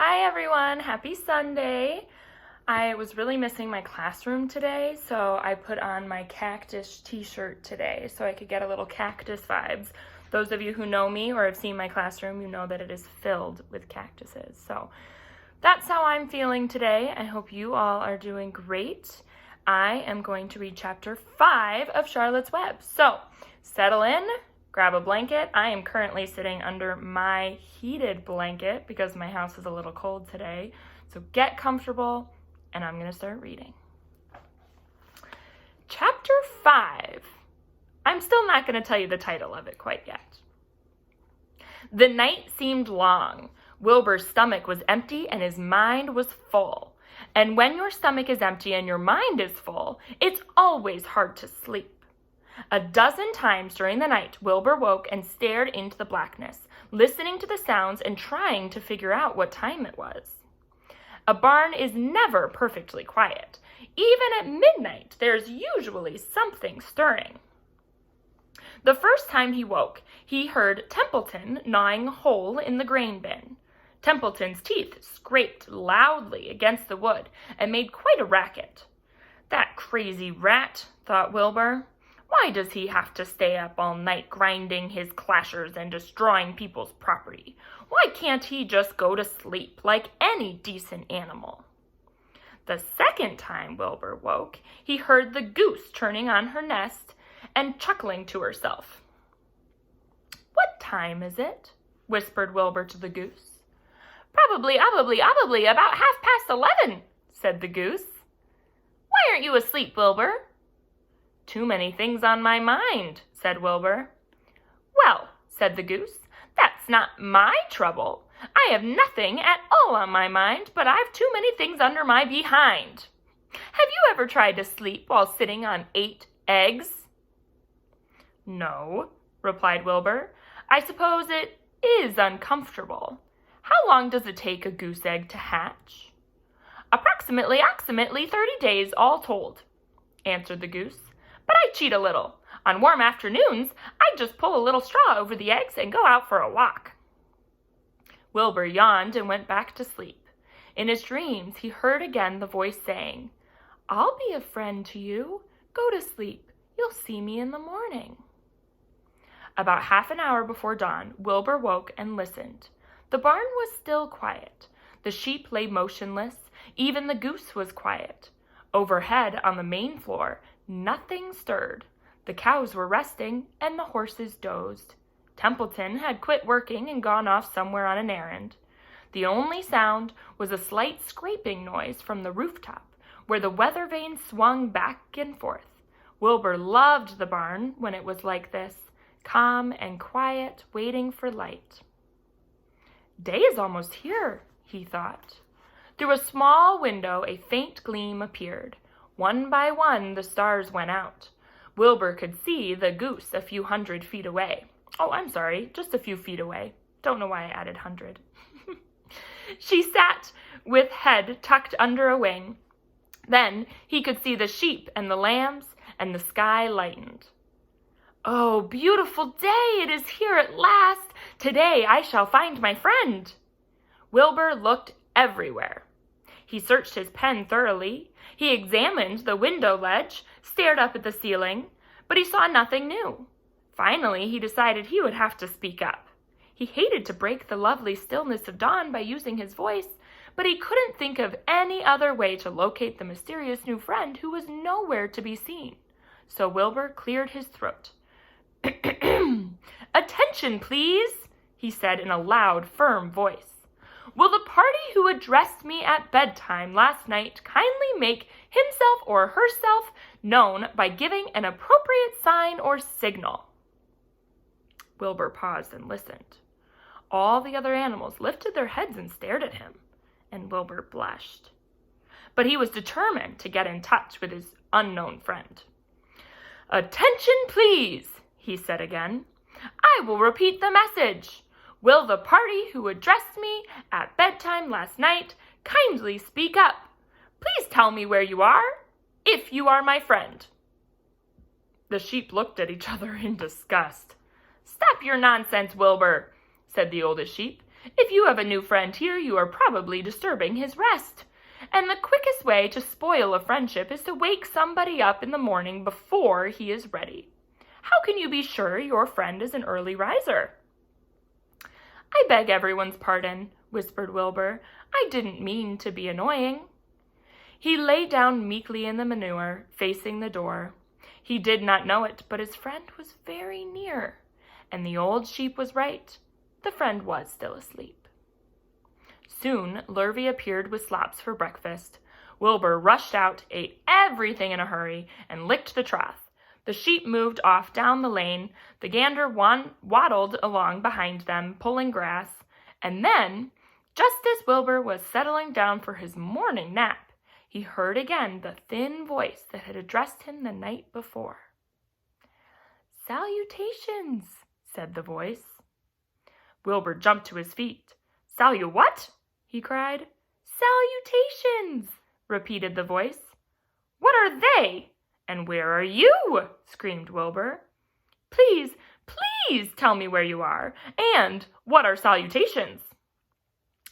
Hi everyone, happy Sunday. I was really missing my classroom today, so I put on my cactus t-shirt today so I could get a little cactus vibes. Those of you who know me or have seen my classroom, you know that it is filled with cactuses. So that's how I'm feeling today. I hope you all are doing great. I am going to read chapter 5 of Charlotte's Web. So settle in. Grab a blanket. I am currently sitting under my heated blanket because my house is a little cold today. So get comfortable, and I'm going to start reading. Chapter 5. I'm still not going to tell you the title of it quite yet. The night seemed long. Wilbur's stomach was empty and his mind was full. And when your stomach is empty and your mind is full, it's always hard to sleep. A dozen times during the night, Wilbur woke and stared into the blackness, listening to the sounds and trying to figure out what time it was. A barn is never perfectly quiet. Even at midnight, there's usually something stirring. The first time he woke, he heard Templeton gnawing a hole in the grain bin. Templeton's teeth scraped loudly against the wood and made quite a racket. That crazy rat, thought Wilbur. Why does he have to stay up all night grinding his clashers and destroying people's property? Why can't he just go to sleep like any decent animal? The second time Wilbur woke, he heard the goose turning on her nest and chuckling to herself. "What time is it?" whispered Wilbur to the goose. Probably, about 11:30, said the goose. "Why aren't you asleep, Wilbur?" "Too many things on my mind," said Wilbur. "Well," said the goose, "that's not my trouble. I have nothing at all on my mind, but I've too many things under my behind. Have you ever tried to sleep while sitting on 8 eggs? "No," replied Wilbur. "I suppose it is uncomfortable. How long does it take a goose egg to hatch?" Approximately 30 days all told," answered the goose. "But I cheat a little. On warm afternoons, I just pull a little straw over the eggs and go out for a walk." Wilbur yawned and went back to sleep. In his dreams, he heard again the voice saying, "I'll be a friend to you. Go to sleep. You'll see me in the morning." About half an hour before dawn, Wilbur woke and listened. The barn was still quiet. The sheep lay motionless. Even the goose was quiet. Overhead on the main floor, nothing stirred. The cows were resting, and the horses dozed. Templeton had quit working and gone off somewhere on an errand. The only sound was a slight scraping noise from the rooftop, where the weather vane swung back and forth. Wilbur loved the barn when it was like this, calm and quiet, waiting for light. Day is almost here, he thought. Through a small window, a faint gleam appeared. One by one, the stars went out. Wilbur could see the goose a few 100 feet away. Oh, I'm sorry, just a few feet away. Don't know why I added 100. She sat with head tucked under a wing. Then he could see the sheep and the lambs, and the sky lightened. "Oh, beautiful day! It is here at last! Today I shall find my friend!" Wilbur looked everywhere. He searched his pen thoroughly. He examined the window ledge, stared up at the ceiling, but he saw nothing new. Finally, he decided he would have to speak up. He hated to break the lovely stillness of dawn by using his voice, but he couldn't think of any other way to locate the mysterious new friend who was nowhere to be seen. So Wilbur cleared his throat. "Attention, please," he said in a loud, firm voice. "Will the party who addressed me at bedtime last night kindly make himself or herself known by giving an appropriate sign or signal?" Wilbur paused and listened. All the other animals lifted their heads and stared at him, and Wilbur blushed. But he was determined to get in touch with his unknown friend. "Attention, please," he said again. "I will repeat the message. Will the party who addressed me at bedtime last night kindly speak up? Please tell me where you are, if you are my friend." The sheep looked at each other in disgust. "Stop your nonsense, Wilbur," said the oldest sheep. If you have a new friend here, you are probably disturbing his rest. And the quickest way to spoil a friendship is to wake somebody up in the morning before he is ready. How can you be sure your friend is an early riser?" "I beg everyone's pardon," whispered Wilbur. "I didn't mean to be annoying." He lay down meekly in the manure, facing the door. He did not know it, but his friend was very near, and the old sheep was right. The friend was still asleep. Soon Lurvy appeared with slops for breakfast. Wilbur rushed out, ate everything in a hurry, and licked the trough. The sheep moved off down the lane. The gander waddled along behind them, pulling grass. And then, just as Wilbur was settling down for his morning nap, he heard again the thin voice that had addressed him the night before. "Salutations," said the voice. Wilbur jumped to his feet. "What?" he cried. "Salutations," repeated the voice. "What are they? And where are you?" screamed Wilbur. Please tell me where you are, and what are salutations?"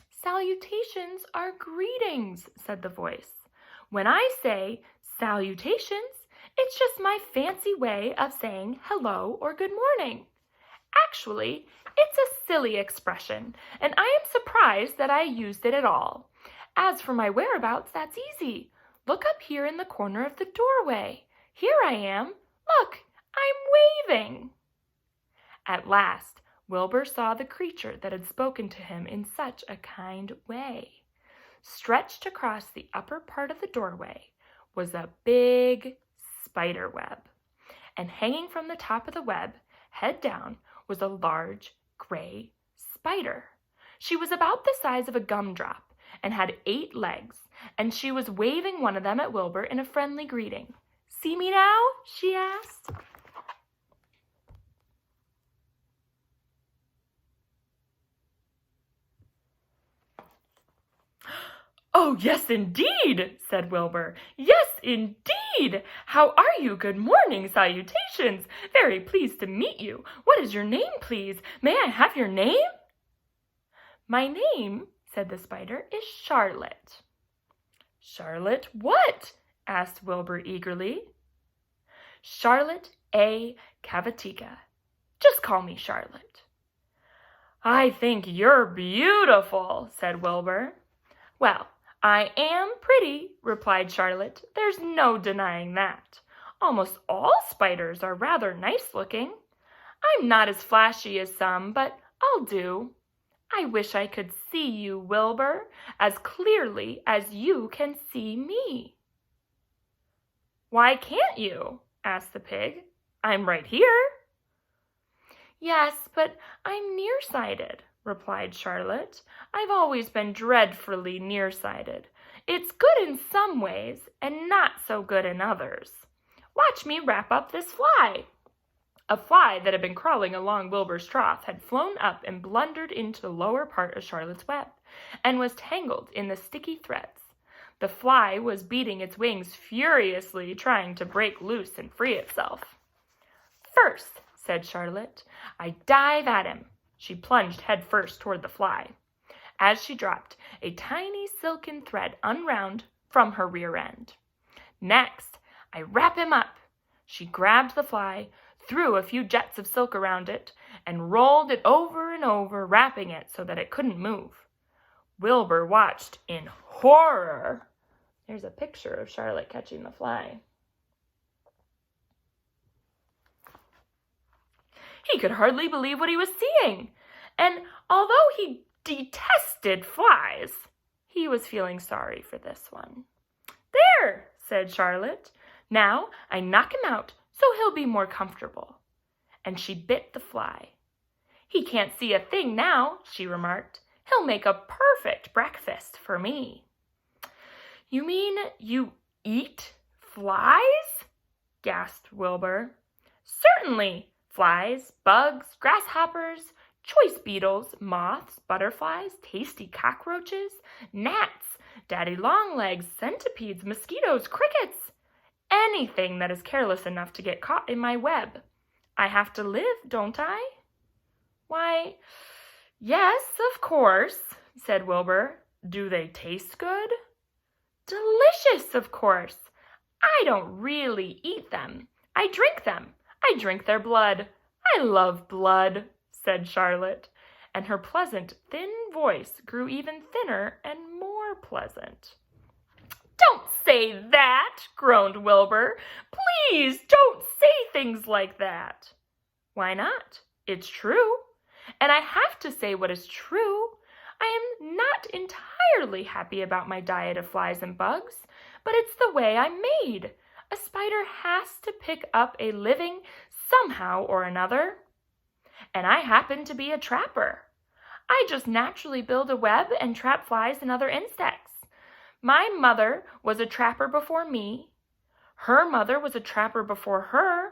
"Salutations are greetings," said the voice. "When I say salutations, it's just my fancy way of saying hello or good morning. Actually, it's a silly expression, and I am surprised that I used it at all. As for my whereabouts, that's easy. Look up here in the corner of the doorway. Here I am. Look, I'm waving." At last, Wilbur saw the creature that had spoken to him in such a kind way. Stretched across the upper part of the doorway was a big spider web, and hanging from the top of the web, head down, was a large gray spider. She was about the size of a gumdrop and had 8 legs, and she was waving one of them at Wilbur in a friendly greeting. "See me now?" she asked. "Oh, yes, indeed," said Wilbur. "Yes, indeed. How are you? Good morning. Salutations. Very pleased to meet you. What is your name, please? May I have your name?" "My name," said the spider, "is Charlotte." "Charlotte what?" asked Wilbur eagerly. "Charlotte A. Cavatica. Just call me Charlotte." "I think you're beautiful," said Wilbur. "Well, I am pretty," replied Charlotte. "There's no denying that. Almost all spiders are rather nice looking. I'm not as flashy as some, but I'll do. I wish I could see you, Wilbur, as clearly as you can see me." "Why can't you?" asked the pig. "I'm right here." "Yes, but I'm nearsighted," replied Charlotte. "I've always been dreadfully nearsighted. It's good in some ways and not so good in others. Watch me wrap up this fly." A fly that had been crawling along Wilbur's trough had flown up and blundered into the lower part of Charlotte's web, and was tangled in the sticky threads. The fly was beating its wings furiously, trying to break loose and free itself. "First," said Charlotte, "I dive at him." She plunged head first toward the fly. As she dropped, a tiny silken thread unwound from her rear end. "Next, I wrap him up." She grabbed the fly, threw a few jets of silk around it, and rolled it over and over, wrapping it so that it couldn't move. Wilbur watched in horror. There's a picture of Charlotte catching the fly. He could hardly believe what he was seeing, and although he detested flies, he was feeling sorry for this one. "There," said Charlotte. "Now I knock him out so he'll be more comfortable." And she bit the fly. "He can't see a thing now," she remarked. "He'll make a perfect breakfast for me." "You mean you eat flies?" gasped Wilbur. "Certainly. Flies, bugs, grasshoppers, choice beetles, moths, butterflies, tasty cockroaches, gnats, daddy longlegs, centipedes, mosquitoes, crickets. Anything that is careless enough to get caught in my web. I have to live, don't I?" "Why, Yes, of course, said Wilbur. Do they taste good? Delicious, of course. I don't really eat them. I drink them. I drink their blood. I love blood, said Charlotte, and her pleasant, thin voice grew even thinner and more pleasant. Don't say that, groaned Wilbur. Please don't say things like that. Why not? It's true. And I have to say what is true. I am not entirely happy about my diet of flies and bugs, but it's the way I'm made. A spider has to pick up a living somehow or another. And I happen to be a trapper. I just naturally build a web and trap flies and other insects. My mother was a trapper before me. Her mother was a trapper before her.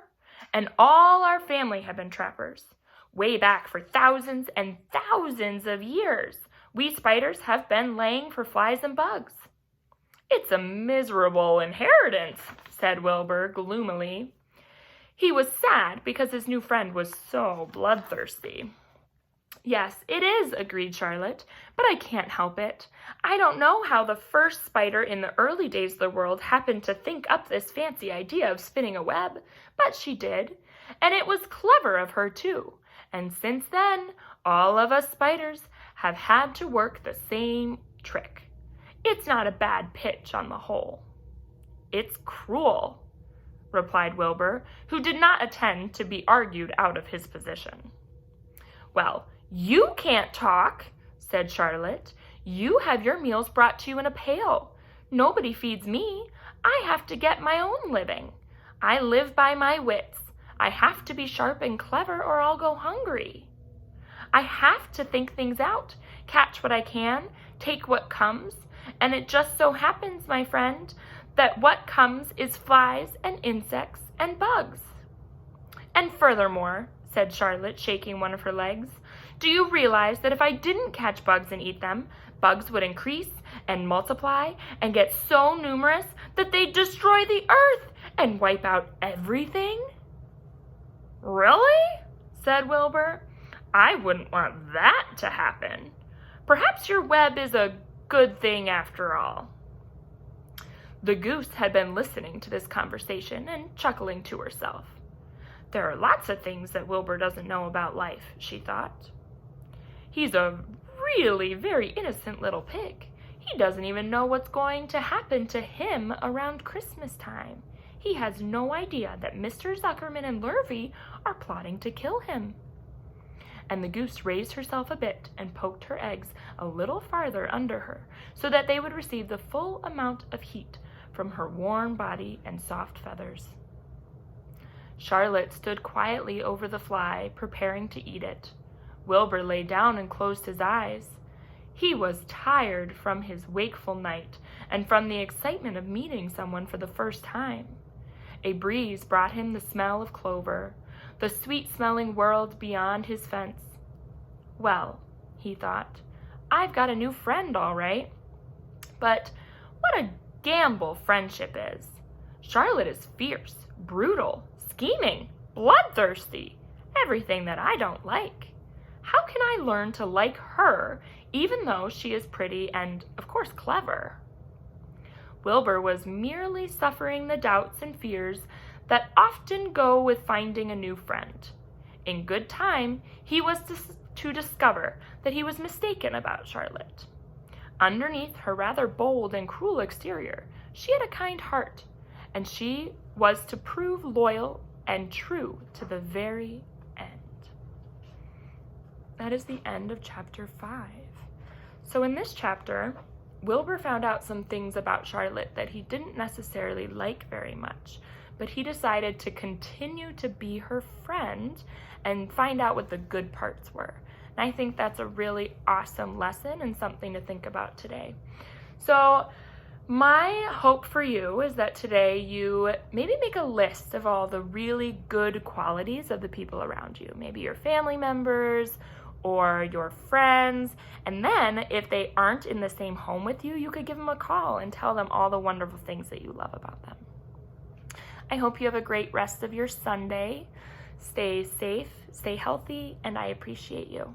And all our family have been trappers. Way back for thousands and thousands of years, we spiders have been laying for flies and bugs. It's a miserable inheritance, said Wilbur gloomily. He was sad because his new friend was so bloodthirsty. Yes, it is, agreed Charlotte, but I can't help it. I don't know how the first spider in the early days of the world happened to think up this fancy idea of spinning a web, but she did, and it was clever of her too. And since then, all of us spiders have had to work the same trick. It's not a bad pitch on the whole. It's cruel, replied Wilbur, who did not intend to be argued out of his position. Well, you can't talk, said Charlotte. You have your meals brought to you in a pail. Nobody feeds me. I have to get my own living. I live by my wits. I have to be sharp and clever or I'll go hungry. I have to think things out, catch what I can, take what comes, and it just so happens, my friend, that what comes is flies and insects and bugs. And furthermore, said Charlotte, shaking one of her legs, do you realize that if I didn't catch bugs and eat them, bugs would increase and multiply and get so numerous that they'd destroy the earth and wipe out everything? Really? Said Wilbur. I wouldn't want that to happen. Perhaps your web is a good thing after all. The goose had been listening to this conversation and chuckling to herself. There are lots of things that Wilbur doesn't know about life, she thought. He's a really very innocent little pig. He doesn't even know what's going to happen to him around Christmas time. He has no idea that Mr. Zuckerman and Lurvy are plotting to kill him. And the goose raised herself a bit and poked her eggs a little farther under her so that they would receive the full amount of heat from her warm body and soft feathers. Charlotte stood quietly over the fly, preparing to eat it. Wilbur lay down and closed his eyes. He was tired from his wakeful night and from the excitement of meeting someone for the first time. A breeze brought him the smell of clover, the sweet-smelling world beyond his fence. Well, he thought, I've got a new friend, all right. But what a gamble friendship is. Charlotte is fierce, brutal, scheming, bloodthirsty, everything that I don't like. How can I learn to like her, even though she is pretty and, of course, clever? Wilbur was merely suffering the doubts and fears that often go with finding a new friend. In good time, he was to discover that he was mistaken about Charlotte. Underneath her rather bold and cruel exterior, she had a kind heart, and she was to prove loyal and true to the very end. That is the end of chapter 5. So in this chapter, Wilbur found out some things about Charlotte that he didn't necessarily like very much, but he decided to continue to be her friend and find out what the good parts were. And I think that's a really awesome lesson and something to think about today. So my hope for you is that today you maybe make a list of all the really good qualities of the people around you, maybe your family members or your friends, and then if they aren't in the same home with you, you could give them a call and tell them all the wonderful things that you love about them. I hope you have a great rest of your Sunday. Stay safe, stay healthy, and I appreciate you.